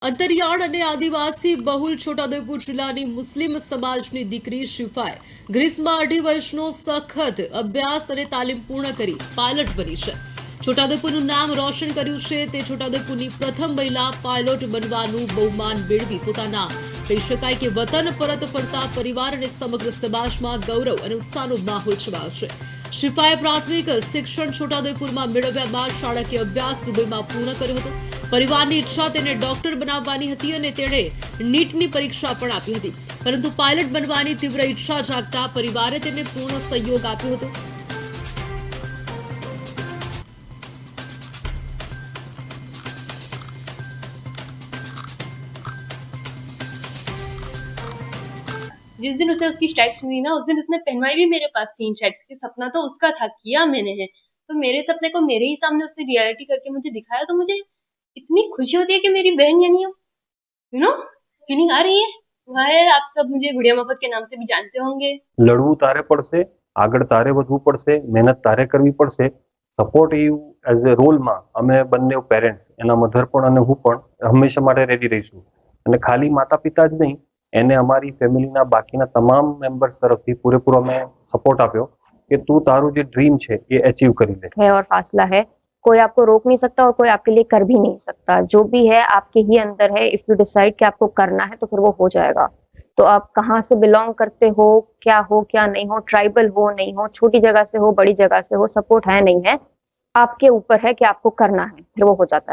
અંતરિયાળ અને આદિવાસી બહુલ છોટાઉદેપુર જિલ્લાની મુસ્લિમ સમાજની દીકરી શિફાએ ગ્રીસમાં 2.5 વર્ષનો સખત અભ્યાસ અને તાલીમ પૂર્ણ કરી પાયલટ બની છે. છોટાઉદેપુરનું નામ રોશન કર્યું છે. તે છોટાઉદેપુરની પ્રથમ મહિલા પાયલોટ બનવાનું બહુમાન મેળવી પોતાના કહી શકાય કે વતન પરત ફરતા પરિવાર અને સમગ્ર સમાજમાં ગૌરવ અને ઉત્સાહનો માહોલ છવાયો છે. શિફાએ પ્રાથમિક શિક્ષણ છોટાઉદેપુરમાં મેળવ્યા બાદ શાળાકીય અભ્યાસ દુબઈમાં પૂર્ણ કર્યો હતો. પરિવારની ઈચ્છા તેને ડોક્ટર બનાવવાની હતી અને તેણે નીટની પરીક્ષા પણ આપી હતી, પરંતુ પાયલટ બનવાની તીવ્ર ઈચ્છા જાગતા પરિવારે તેને પૂર્ણ સહયોગ આપ્યો હતો. जिस दिन उसे उसकी स्ट्राइप्स मिली ना, उस दिन उसने पहनवाई भी मेरे पास 3 स्ट्राइप्स की. सपना तो उसका था, किया मैंने है. तो मेरे सपने को मेरे ही सामने उसने रियलिटी करके मुझे दिखाया, तो मुझे इतनी खुशी होती है कि मेरी बहन यानी फीलिंग आ रही है. आप सब मुझे गुड़िया मफत के नाम से भी जानते होंगे. લડવું તારે પડશે, આગળ તારે વધવું પડશે, મહેનત તારે કરવી પડશે. સપોર્ટિવ એઝ એ રોલમાં અમે બંને પેરેન્ટ્સ, એના મધર પણ અને હું પણ હંમેશા માટે રેડી રહીશું. અને ખાલી માતા પિતા જ નહીં, એને અમારી ફેમિલીના બાકીના તમામ મેમ્બર્સ તરફથી પૂરેપૂરો અમે સપોર્ટ આપ્યો કે તું તારું જે ડ્રીમ છે એ અચीव કરી લે. है और फासला है, कोई आपको रोक नहीं सकता और कोई आपके लिए कर भी नहीं सकता. जो भी है आपके ही अंदर है. इफ यू डिसाइड कि आपको करना है तो फिर वो हो जाएगा. तो आप कहाँ से बिलोंग करते हो क्या नहीं हो, ट्राइबल हो नहीं हो, छोटी जगह से हो बड़ी जगह से हो, सपोर्ट है नहीं है, आपके ऊपर है कि आपको करना है, फिर वो हो जाता है.